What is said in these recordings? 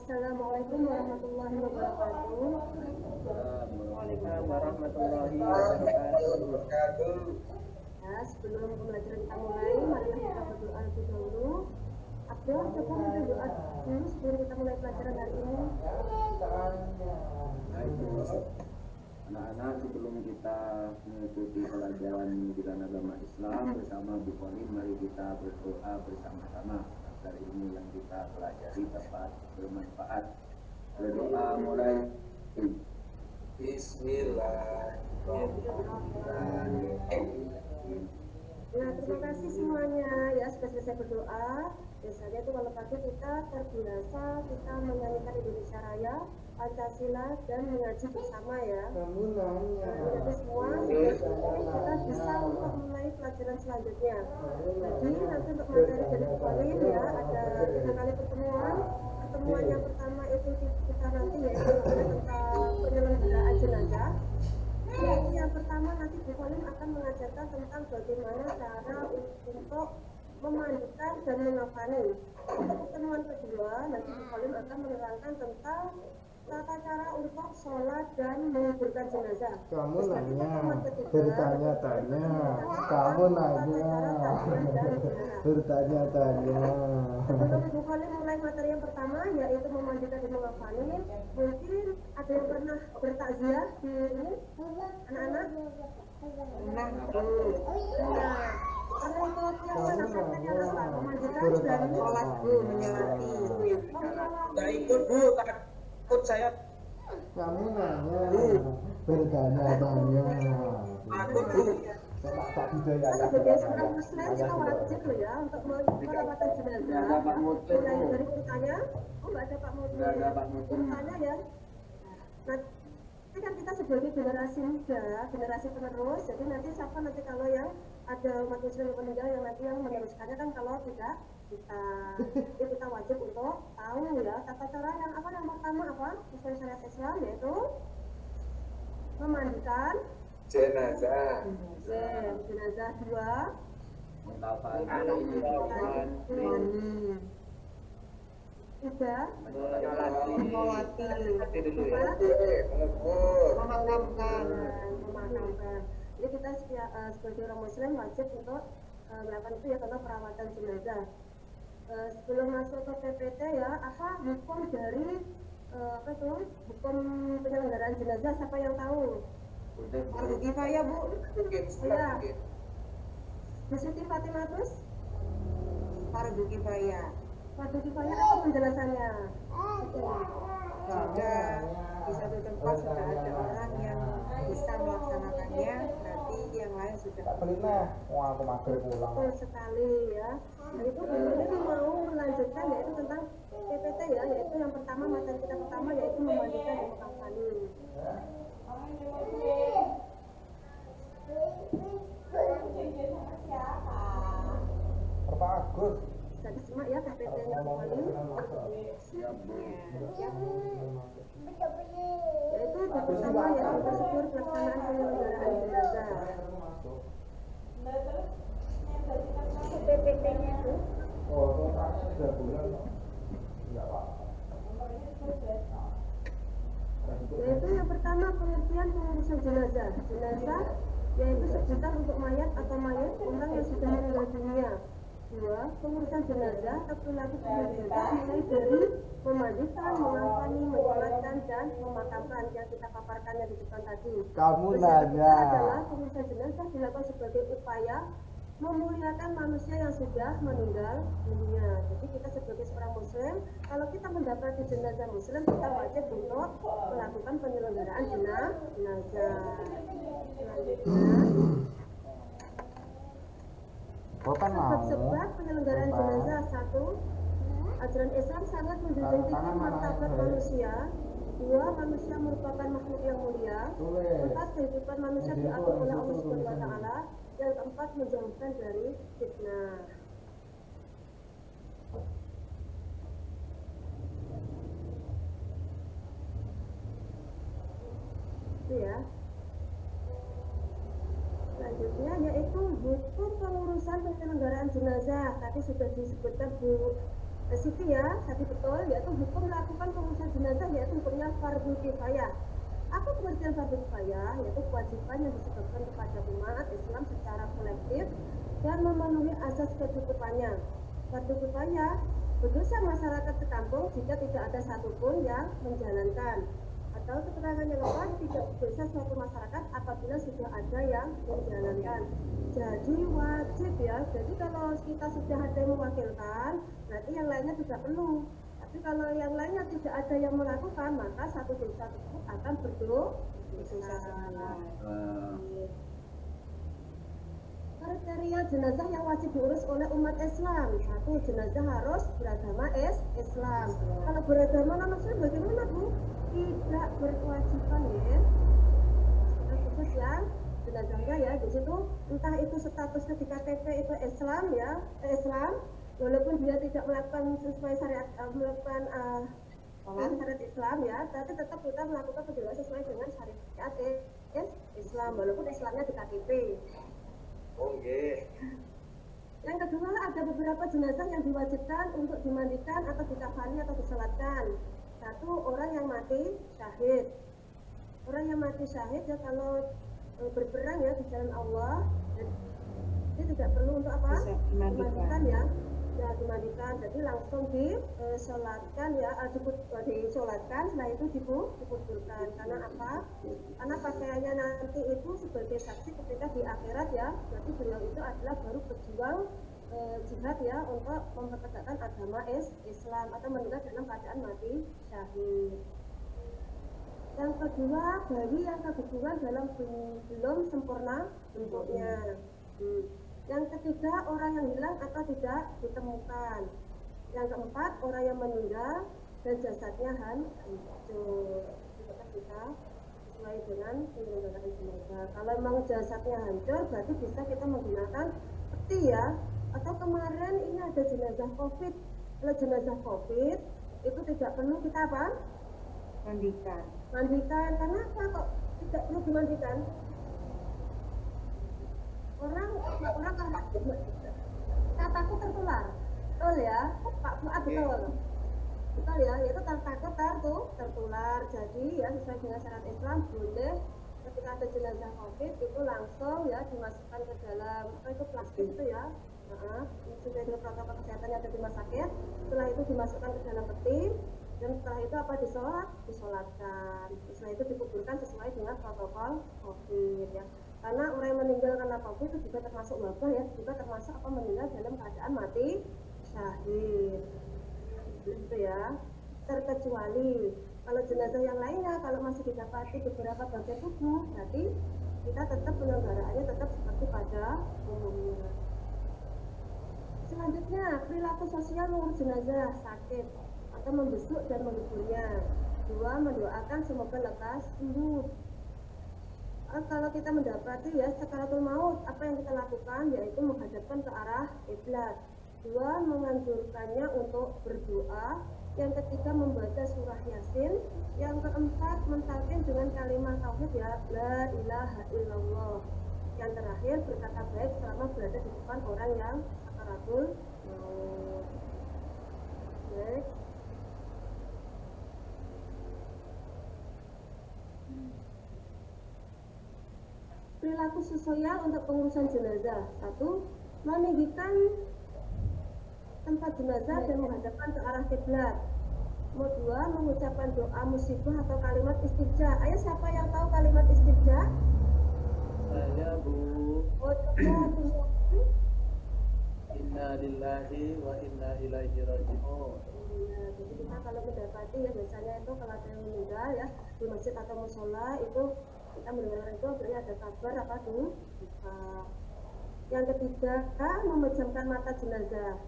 Assalamualaikum warahmatullahi wabarakatuh. Waalaikumsalam warahmatullahi wabarakatuh. Ya, sebelum pembelajaran kita mulai, mari kita berdoa lebih dahulu. Abdul, coba minta doa dulu sebelum kita mulai pelajaran hari ini. Anak-anak, sebelum kita mengikuti pelajaran bidang agama Islam bersama Bu Kolim, mari kita berdoa bersama-sama agar ilmu yang kita pelajari dapat bermanfaat. Berdoa mulai. Bismillahirrahmanirrahim. Nah, terima kasih semuanya ya sudah selesai berdoa. Biasanya itu kalau pagi kita terbiasa kita menyanyikan Indonesia Raya, Pancasila dan mengaji bersama ya. Jadi semua kita bisa untuk mulai pelajaran selanjutnya. Jadi nanti untuk materi dari Kolim ya ada 3 kali pertemuan. Pertemuan yang pertama itu kita nanti yaitu tentang penyelenggaraan jenazah. Yang pertama nanti Bu Kolim akan mengajarkan tentang bagaimana cara untuk memandikan dan mengafani. Untuk pertemuan kedua nanti Bu Kolim akan menerangkan tentang tata cara untuk sholat dan menguburkan jenazah. Kamu nanya, bertanya-tanya, kamu nanya, bertanya-tanya. Sebelum Bu Kolim mulai materi yang pertama yaitu memandikan dan mengafani, mungkin ada yang pernah bertakziah di ini anak-anak? Nah, karena itu yang menafsirkannya apa? Memandikan dan sholat Bu menyelati. Nggak ikut Bu, takut saya. Kamu nanya, bertanya-tanya. Takut Bu. Tak bisa ya. Sebagai seorang muslim kita wajib loh ya untuk merawatan jenazah. Mulai dari urutannya, nggak ada Pak Mutlu. Urutannya ya. Nanti kan kita sebagai generasi muda, generasi penerus. Jadi nanti siapa nanti kalau yang ada umat muslim yang meninggal yang nanti yang meneruskannya kan kalau tidak kita, jadi kita wajib untuk tahu ya tata cara yang apa yang pertama apa sesuai syariat Islam yaitu memandikan Jenazah. jenazah 2 3 Menyolati dulu ya. 4 Memakamkan. memakamkan. Jadi kita sebagai orang muslim wajib untuk melakukan itu ya tentang perawatan jenazah. Sebelum masuk ke PPT ya, apa hukum dari apa itu hukum penyelenggaraan jenazah, siapa yang tahu? Fardu kifayah Bu. Iya. Bu Siti Fatimatus, Fardu kifayah. fardu kifayah apa penjelasannya? Sudah di satu tempat sudah ada orang yang bisa melaksanakannya, berarti yang lain sudah. Wah, aku mager pulang. Betul sekali ya. Nah, itu ini mau melanjutkan yaitu tentang PPT ya, yaitu yang pertama materi kita pertama yaitu memandikan dan mengafani. Bapak Agus. Bisa disimak ya PPT-nya kembali. Yaitu yang pertama yaitu prosedur pelaksanaan penyelenggaraan jenazah. PPT-nya itu Oh, kontrak 3 bulan. Enggak apa-apa. yaitu yang pertama pengertian pengurusan jenazah. Jenazah yaitu sebutan untuk mayat atau mayat orang yang sudah meninggal dunia. 2. Pengurusan jenazah terlaku jenazah mulai dari memandikan, mengafani, menyolatkan dan memakamkan yang kita paparkannya di depan tadi. Kamu Pesan kita nanya. adalah pengurusan jenazah dilakukan sebagai upaya memuliakan manusia yang sudah meninggal dunia. Jadi kita sebagai seorang muslim, kalau kita mendapati jenazah muslim, kita wajib untuk melakukan penyelenggaraan jenazah. Selanjutnya, Bapak mau. sebab penyelenggaraan Bapak. jenazah 1. Ajaran Islam sangat menjunjung tinggi martabat manusia. 2. Manusia merupakan makhluk yang mulia. 4. Kehidupan manusia diatur oleh Allah Subhanahu wa Ta'ala. Yang keempat, menjauhkan dari fitnah. Itu ya. Selanjutnya yaitu hukum pengurusan penyelenggaraan jenazah. Tadi sudah disebutkan Bu Siti ya, tadi betul, yaitu hukum melakukan pengurusan yaitu hukumnya fardhu kifayah. Apa pengertian fardhu kifayah? Yaitu kewajiban yang disebabkan kepada umat Islam secara kolektif dan memenuhi asas kecukupannya. Fardhu kifayah berdosa masyarakat sekampung jika tidak ada satupun yang menjalankan. Atau keterangan yang lain, tidak berdosa suatu masyarakat apabila sudah ada yang menjalankan. Jadi wajib ya. Jadi kalau kita sudah ada yang mewakilkan, berarti yang lainnya tidak perlu. Tapi kalau yang lainnya tidak ada yang melakukan, maka satu desa tersebut akan berdosa. Kriteria jenazah yang wajib diurus oleh umat Islam. Satu, jenazah harus beragama Islam. Kalau beragama non Muslim bagaimana, Bu? Tidak berkewajiban ya. Khusus yang jenazahnya ya di situ, entah itu statusnya di KTP itu Islam ya, Islam, walaupun dia tidak melakukan sesuai syariat, melakukan syariat Islam ya, tapi tetap kita melakukan penjelasan sesuai dengan syariat Islam, walaupun Islamnya di KTP. Yang kedua, ada beberapa jenazah yang diwajibkan untuk dimandikan atau dikafani atau disolatkan. Satu, orang yang mati syahid. Orang yang mati syahid ya kalau berperang ya di jalan Allah, dia tidak perlu untuk apa? Dimandikan ya. Ya dimandikan, jadi langsung disolatkan ya, disolatkan, setelah itu dikuburkan. Karena apa? Karena pakaiannya nanti itu sebagai saksi ketika di akhirat ya. Berarti beliau itu adalah baru berjuang jihad ya untuk mempertegakkan agama Islam atau meninggal dalam keadaan mati syahid. Yang kedua, bayi yang keguguran dalam belum sempurna bentuknya. Yang ketiga, orang yang hilang atau tidak ditemukan. Yang keempat, orang yang meninggal dan jasadnya hancur. Kita sesuai dengan penyelenggaraan jenazah. Kalau memang jasadnya hancur, berarti bisa kita menggunakan peti ya. Atau kemarin ini ada jenazah COVID. Kalau jenazah COVID itu tidak perlu kita apa? Mandikan. Karena apa kok tidak perlu dimandikan? Orang kataku tertular, betul ya, Pak Fuad betul ya, yaitu takut tertular. Jadi ya sesuai dengan syarat Islam boleh ketika ada jenazah COVID itu langsung ya dimasukkan ke dalam apa itu plastik itu ya, sesuai dengan protokol kesehatan yang ada di rumah sakit. Setelah itu dimasukkan ke dalam peti dan setelah itu apa disolatkan. Setelah itu dikuburkan sesuai dengan protokol COVID ya. Karena orang yang meninggal karena COVID itu juga termasuk wabah ya, juga termasuk apa meninggal dalam keadaan mati syahid. Gitu ya. Terkecuali kalau jenazah yang lainnya kalau masih didapati beberapa bagian tubuh, berarti kita tetap penyelenggaraannya tetap seperti pada umumnya. Selanjutnya, perilaku sosial mengurus jenazah sakit atau membesuk dan menguburnya. 2, mendoakan semoga lekas sembuh. Kalau kita mendapati ya sakaratul maut, apa yang kita lakukan yaitu menghadapkan ke arah kiblat. 2, menganjurkannya untuk berdoa. Yang ketiga, membaca surah Yasin. Yang keempat, mentalkin dengan kalimat tauhid ya, la ilaha illallah. Yang terakhir, berkata baik selama berada di depan orang yang sakaratul maut. Next. Perilaku sosial untuk pengurusan jenazah. 1, meninggikan tempat jenazah dan menghadapkan ke arah kiblat. 2, mengucapkan doa musibah atau kalimat istirja. Ayo siapa yang tahu kalimat istirja? Saya Bu. Oh, coba Inna lillahi wa inna ilaihi raji'un. Ya, jadi kita kalau mendapati ya biasanya itu kalau ada yang meninggal ya di masjid atau musola itu kita mendengar itu berarti ada kabar apa tuh. Yang ketiga, memejamkan mata jenazah.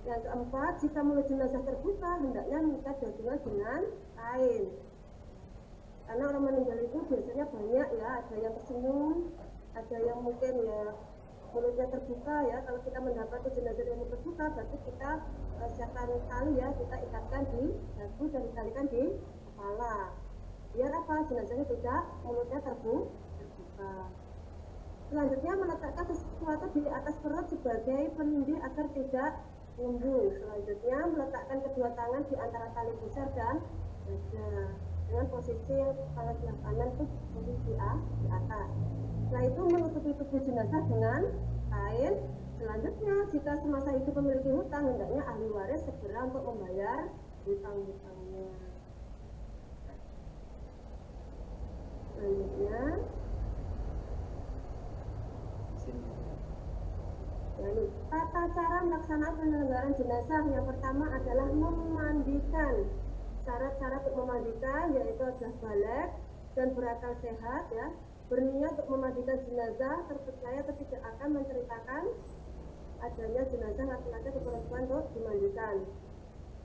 Yang keempat, jika mulut jenazah terbuka hendaknya mengikat dadanya dengan kain. Karena orang meninggal itu biasanya banyak ya, ada yang tersenyum, ada yang mungkin ya mulutnya terbuka ya. Kalau kita mendapati jenazah yang terbuka, berarti kita siapkan tali ya, kita ikatkan di dagu dan dikalikan di kepala. Biar apa? Jenazahnya tidak mulutnya terbuka. Selanjutnya, meletakkan sesuatu di atas perut sebagai pelindung agar tidak Lembu. Selanjutnya meletakkan kedua tangan di antara tali pusar dan dada dengan posisi tangan sebelah kanan itu posisi di atas. Setelah itu menutupi tubuh jenazah dengan kain. Selanjutnya, jika semasa hidup memiliki hutang, hendaknya ahli waris segera untuk membayar hutang-hutangnya. Selanjutnya, lalu tata cara melaksanakan penyelenggaraan jenazah. Yang pertama adalah memandikan. Syarat-syarat untuk memandikan yaitu adalah balik dan berakal sehat ya. Berniat untuk memandikan jenazah, terpercaya atau tidak akan menceritakan adanya jenazah laki-laki atau perempuan untuk dimandikan.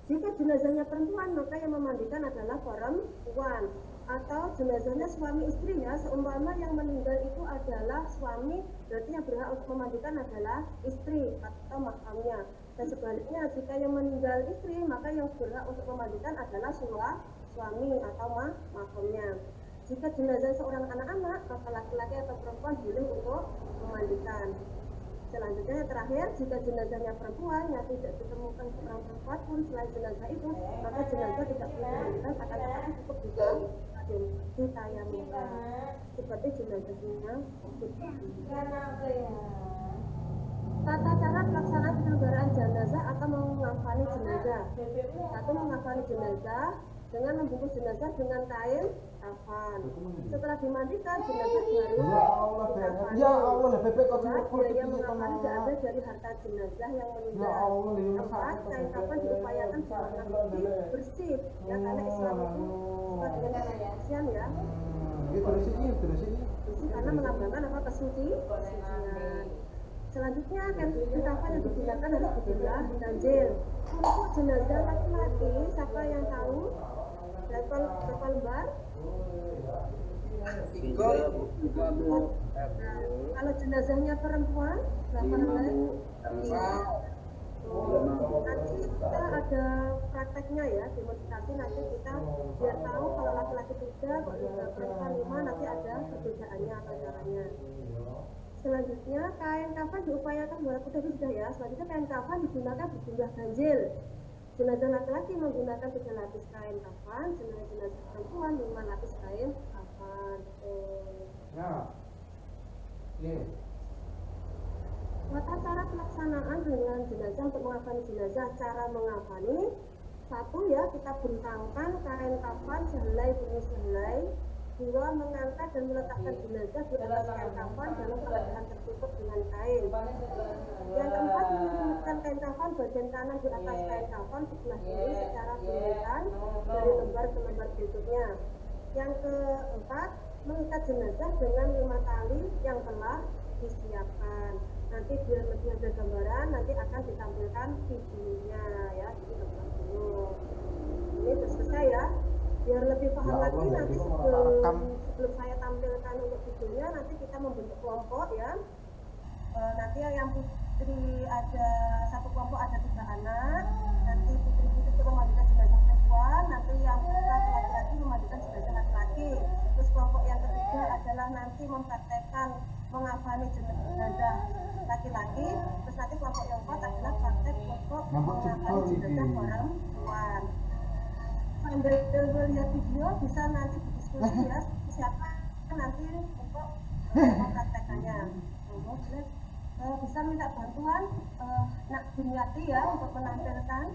Jika jenazahnya perempuan, maka yang memandikan adalah perempuan. Atau jenazahnya suami istri ya, seumpama yang meninggal itu adalah suami, berarti yang berhak untuk memandikan adalah istri atau mahkamnya. Dan sebaliknya, jika yang meninggal istri, maka yang berhak untuk memandikan adalah suami atau mahkamnya. Jika jenazah seorang anak-anak, maka laki-laki atau perempuan boleh untuk memandikan. Selanjutnya yang terakhir, jika jenazahnya perempuan yang tidak ditemukan seorang perempuan pun selain jenazah itu, maka jenazah tidak perlu dimandikan, akan tetapi cukup juga ditayamkan seperti jenazahnya. Tata cara pelaksanaan penyelenggaraan jenazah atau mengafani jenazah. Satu, mengafani jenazah dengan membungkus jenazah dengan kain kafan. Setelah dimandikan, jenazah baru dikafani. Ya Allah, bebek kok Biaya mengafani diambil dari harta jenazah yang meninggal. Keempat, kain kafan diupayakan berwarna putih bersih ya, karena Islam itu suka dengan kebersihan ya. Bersih karena melambangkan apa, kesucian. Selanjutnya, kain kafan yang digunakan harus berjumlah ganjil. Untuk jenazah laki-laki, siapa yang tahu berapa lembar? Tiga Bu. Kalau jenazahnya perempuan, berapa lembar? Nanti kita ada prakteknya ya, demonstrasi nanti kita biar tahu kalau laki-laki 3, kalau perempuan 5, nanti ada perbedaannya atau caranya. Selanjutnya, kain kafan diupayakan walaupun tadi sudah ya. Selanjutnya, kain kafan digunakan berjumlah ganjil. Jenazah laki-laki menggunakan 3 lapis kain kafan, jenazah perempuan 5 lapis kain kafan. Tata cara pelaksanaan dengan jenazah untuk mengafani jenazah. Cara mengafani, satu ya, kita bentangkan kain kafan sehelai demi sehelai. 2, mengangkat dan meletakkan jenazah di atas kain kafan dalam keadaan tertutup dengan kain. Yang keempat, menurunkan kain kafan bagian kanan di atas kain kafan sebelah kiri secara berurutan dari lembar ke lembar berikutnya. Yang keempat, mengikat jenazah dengan 5 tali yang telah disiapkan. Nanti biar lebih ada gambaran, nanti akan ditampilkan videonya ya, di tempat dulu. Ini sudah selesai ya. Biar lebih paham lagi nanti sebelum saya tampilkan untuk videonya, nanti kita membentuk kelompok ya. Nanti yang putri ada 1 kelompok ada 3 anak, nanti putri-putri itu memandikan jenazah perempuan, nanti yang laki-laki memandikan jenazah laki-laki. Terus kelompok yang ketiga adalah nanti mempraktekkan mengafani jenazah laki-laki. Terus nanti kelompok yang 4 adalah praktek untuk mengafani jenazah perempuan. Sambil lihat video bisa nanti berdiskusi ya, siapa nanti untuk mempraktekannya. Bisa minta bantuan Nak Bunyati ya untuk menampilkan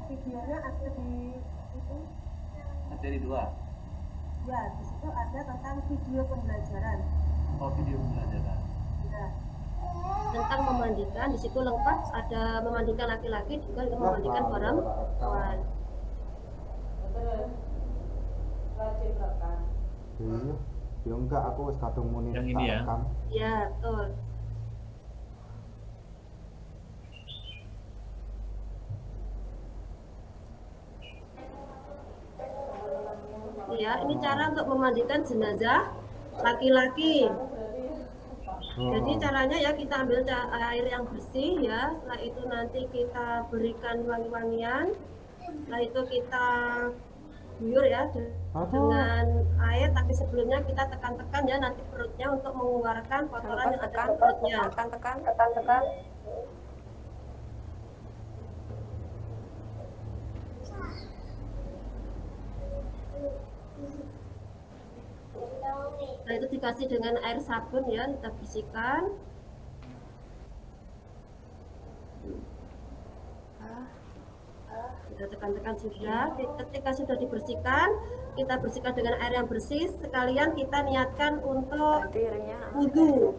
videonya. Ada di itu, Ada di 2. ya, di situ ada tentang video pembelajaran. Oh, video pembelajaran. Ya. Tentang memandikan, di situ lengkap, ada memandikan laki-laki juga memandikan perempuan. Iya, ya enggak, aku wis kadung muni Yang ini ya? rekam. Ya, betul. Ya, ini cara untuk memandikan jenazah laki-laki. Jadi caranya ya, kita ambil air yang bersih ya. Setelah itu nanti kita berikan wangi-wangian. Setelah itu kita guyur ya dengan air, tapi sebelumnya kita tekan-tekan ya nanti perutnya untuk mengeluarkan kotoran yang ada di perutnya. Tekan. Setelah itu dikasih dengan air sabun ya, kita bersihkan. Kita tekan-tekan sudah. Ketika sudah dibersihkan, kita bersihkan dengan air yang bersih. Sekalian kita niatkan untuk wudhu.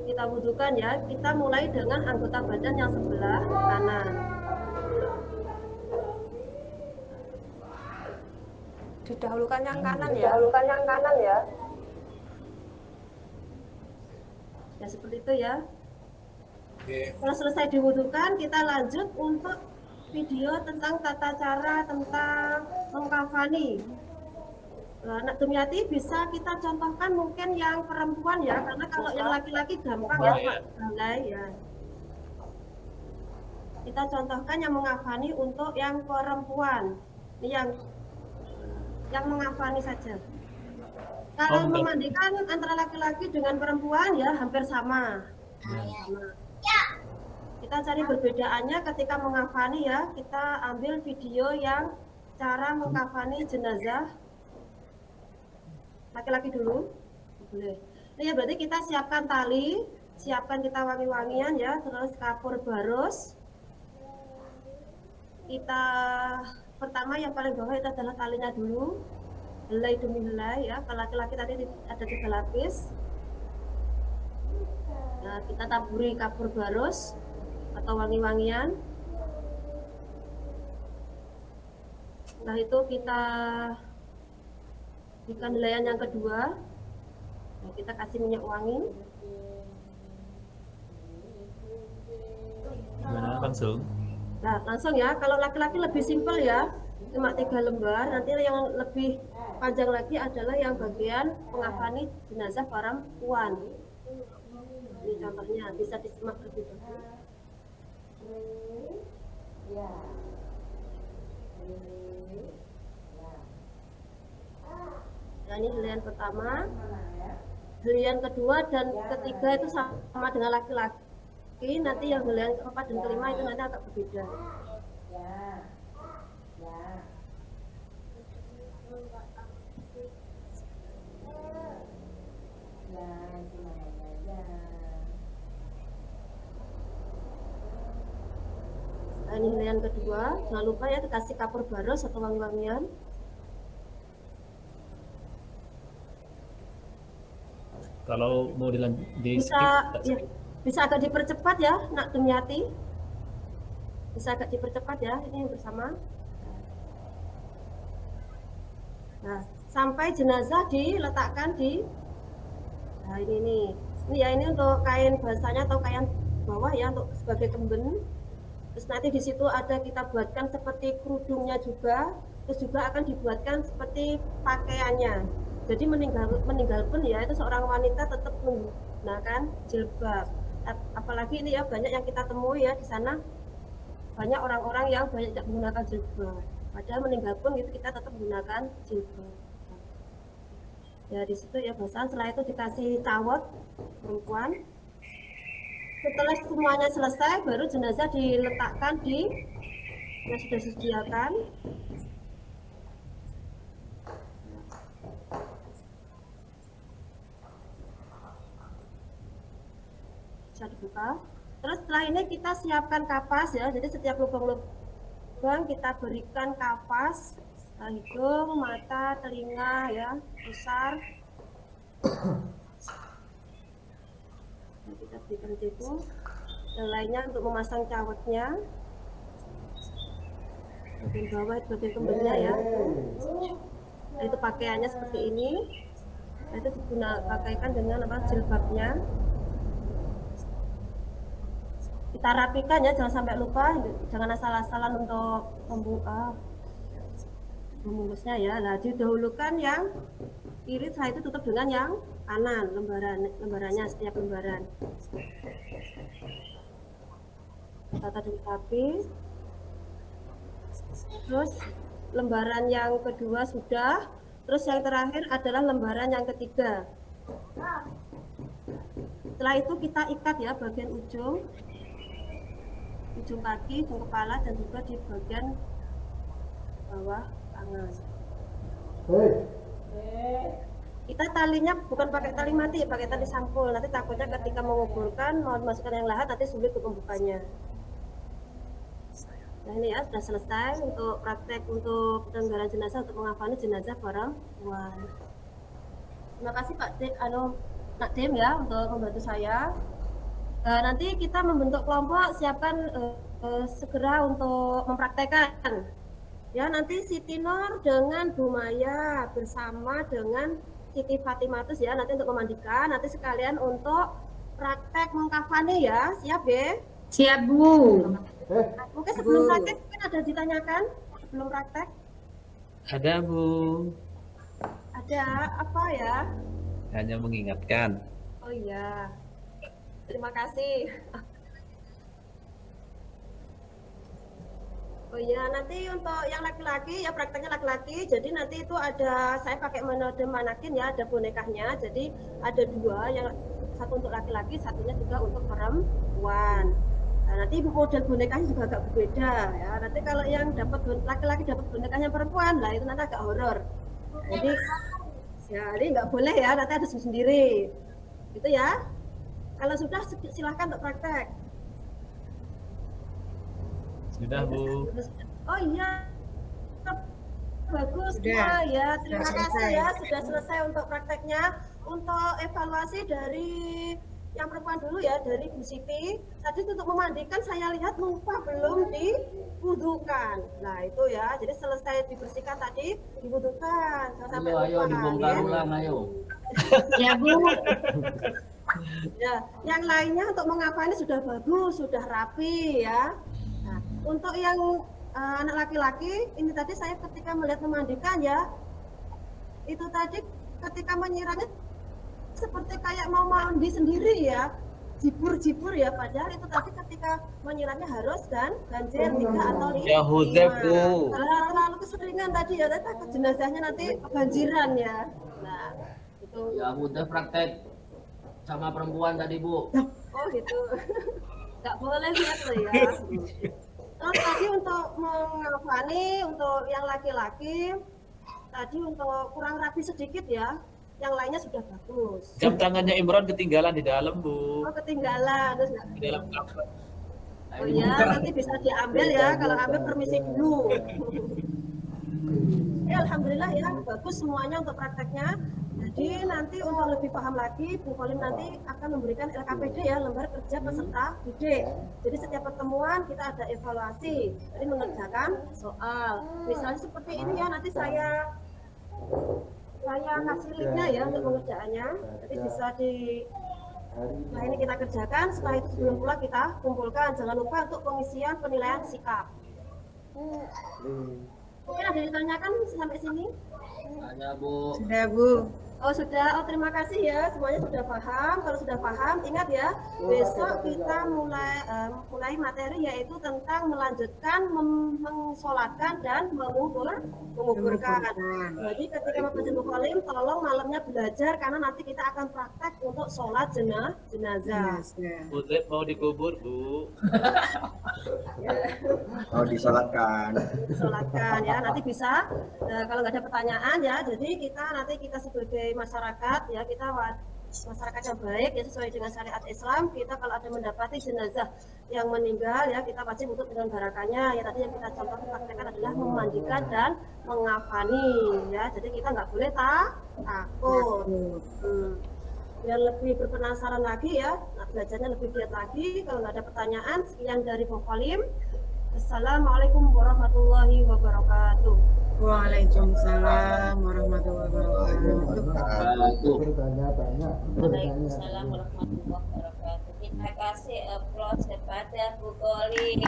Kita wudhukan ya. Kita mulai dengan anggota badan yang sebelah kanan. Didahulukan yang kanan ya. Didahulukan yang kanan ya. Ya seperti itu ya. Kalau selesai diwudhukan, kita lanjut untuk video tentang tata cara tentang mengkafani. Nak Dumyati bisa kita contohkan mungkin yang perempuan ya, karena kalau yang laki-laki gampang ya, balai ya. Kita contohkan yang mengkafani untuk yang perempuan. Ini yang mengkafani saja. Kalau memandikan antara laki-laki dengan perempuan ya hampir sama. Sama. Kita cari perbedaannya ketika mengkafani ya. Kita ambil video yang cara mengkafani jenazah laki-laki dulu. Boleh. Ini ya berarti kita siapkan tali, siapkan kita wangi-wangian ya, terus kapur barus. Kita pertama yang paling bawah itu adalah talinya dulu. Helai demi helai ya. Kalau laki-laki tadi ada 3 lapis. Nah, kita taburi kapur barus atau wangi-wangian. Setelah itu kita berikan helaian yang kedua. Nah, kita kasih minyak wangi. Gimana langsung? Nah, langsung ya. Kalau laki-laki lebih simpel ya, cuma 3 lembar. Nanti yang lebih panjang lagi adalah yang bagian mengkafani jenazah perempuan. Ini contohnya, bisa disimak lebih dahulu. Nah, ini helaian pertama, helaian kedua dan ketiga itu sama dengan laki-laki. Nanti yang helaian keempat dan kelima itu nanti agak berbeda. Nah, ini helaian kedua, jangan lupa ya dikasih kapur barus atau wangi-wangian. Kalau mau Bisa ya, bisa agak dipercepat ya, Nak Dumyati. Bisa agak dipercepat ya, ini yang bersama. Nah, sampai jenazah diletakkan di, nah ini nih. Ini ya, ini untuk kain basahnya atau kain bawah ya, untuk sebagai kemben. Terus nanti di situ ada kita buatkan seperti kerudungnya juga, terus juga akan dibuatkan seperti pakaiannya. Jadi meninggal pun ya itu seorang wanita tetap menggunakan jilbab. Apalagi ini ya banyak yang kita temui ya di sana, banyak orang-orang yang banyak tidak menggunakan jilbab. Padahal meninggal pun gitu kita tetap menggunakan jilbab. Ya di situ ya bahasan. Setelah itu dikasih cawat perempuan. Setelah semuanya selesai, baru jenazah diletakkan di yang sudah disediakan. Bisa dibuka. Terus setelah ini kita siapkan kapas ya. Jadi setiap lubang-lubang kita berikan kapas, hidung, mata, telinga ya, pusar. Kita berikan itu. Yang lainnya untuk memasang cawatnya. Bagian bawah itu bagian kembennya ya. Nah, itu pakaiannya seperti ini. Nah, itu pakaikan dengan jilbabnya. Kita rapikan ya, jangan sampai lupa, jangan asal-asalan untuk membungkusnya ya. Nah, didahulukan yang kiri, setelah itu tutup dengan yang kanan, lembarannya setiap lembaran. Tata dengan rapi. Terus lembaran yang kedua sudah, terus yang terakhir adalah lembaran yang ketiga. Setelah itu kita ikat ya bagian ujung kaki, ujung kepala, dan juga di bagian bawah tangan. kita talinya bukan pakai tali mati, pakai tali sampul. Nanti takutnya ketika menguburkan mau dimasukkan yang lahat nanti sulit untuk membukanya. Nah ini ya sudah selesai untuk praktek untuk penanggalan jenazah untuk mengafani jenazah perempuan. Terima kasih Pak Nak Dim ya untuk membantu saya. Nanti kita membentuk kelompok, siapkan segera untuk mempraktekkan. Ya nanti Siti Nur dengan Bu Maya bersama dengan Siti Fatimatus ya nanti untuk memandikan. Nanti sekalian untuk praktek mengkafani ya, siap ya? Siap, Bu. Mungkin sebelum praktek mungkin ada ditanyakan sebelum praktek? Ada, Bu. Ada apa ya? Hanya mengingatkan. Oh iya. Terima kasih. Oh iya, nanti untuk yang laki-laki ya prakteknya laki-laki. Jadi nanti itu ada saya pakai metode manakin ya, ada bonekanya. Jadi ada dua, yang satu untuk laki-laki, satunya juga untuk perempuan. Nah, nanti model bonekanya juga agak berbeda ya. Nanti kalau yang dapat laki-laki dapat bonekanya perempuan, lah itu nanti agak horor. Jadi ya ini nggak boleh ya, nanti ada sendiri. Gitu ya. Kalau sudah silahkan untuk praktek. Sudah, Bu. Oh iya. Bagus semua ya. Terima kasih ya sudah selesai untuk prakteknya. Untuk evaluasi dari yang perempuan dulu ya, dari Bu Siti. Tadi untuk memandikan saya lihat lupa belum diwudukan. Nah itu ya, jadi selesai dibersihkan tadi diwudukan. Sampai ayo dibongkar ulang ayo. Ya, Bu. Ya, yang lainnya untuk mengapa ini sudah bagus, sudah rapi ya. Nah, untuk yang anak laki-laki ini tadi saya ketika melihat memandikan ya, itu tadi ketika menyiramnya seperti kayak mau mandi sendiri ya, jibur ya, padahal itu tadi ketika menyiramnya harus kan ganjil 3 atau 5. Ya Hudep, Bu. Terlalu keseringan tadi ya, takut jenazahnya nanti kebanjiran ya. Nah, itu. Ya udah praktek sama perempuan tadi, Bu. Oh gitu. Nggak boleh lihat loh ya. Terus tadi untuk mengafani untuk yang laki-laki tadi untuk kurang rapi sedikit ya. Yang lainnya sudah bagus. Jam tangannya Imron ketinggalan di dalam, Bu. Oh ketinggalan terus Di dalam kamar. oh ya nanti bisa diambil ya kalau ambil permisi dulu. Ya alhamdulillah ya bagus semuanya untuk prakteknya. Jadi nanti untuk lebih paham lagi, Bu Kolim nanti akan memberikan LKPD ya, lembar kerja peserta didik. Jadi setiap pertemuan kita ada evaluasi, jadi mengerjakan soal. Misalnya seperti ini ya, nanti saya kasih linknya ya untuk pengerjaannya. Jadi bisa nah ini kita kerjakan, setelah itu sebelum pulang kita kumpulkan. Jangan lupa untuk pengisian penilaian sikap. Mungkin ada yang ditanyakan sampai sini? Tanya, Bu. Sudah, Bu. Oh sudah, oh terima kasih ya, semuanya sudah paham. Kalau sudah paham, ingat ya, besok kita mulai materi yaitu tentang melanjutkan mensolatkan dan menguburkan. Jadi ketika membaca Bukolim, tolong malamnya belajar karena nanti kita akan praktek untuk sholat jenazah. Hudep mau dikubur, Bu. Mau disolatkan. Disolatkan ya, nanti bisa kalau nggak ada pertanyaan ya, jadi kita sebagai masyarakat ya, kita masyarakat yang baik ya sesuai dengan syariat Islam, kita kalau ada mendapati jenazah yang meninggal ya kita wajib untuk menyelenggarakannya ya. Tadi yang kita contoh praktekkan adalah memandikan dan mengafani ya, jadi kita nggak boleh takut. Biar lebih berpenasaran lagi ya, belajarnya lebih giat lagi. Kalau nggak ada pertanyaan, sekian dari Bukolim. Assalamualaikum warahmatullahi wabarakatuh. Waalaikumsalam warahmatullahi wabarakatuh. Bertanya-tanya. Waalaikumsalam warahmatullahi wabarakatuh. Terima kasih aplaus kepada Bu Kolim.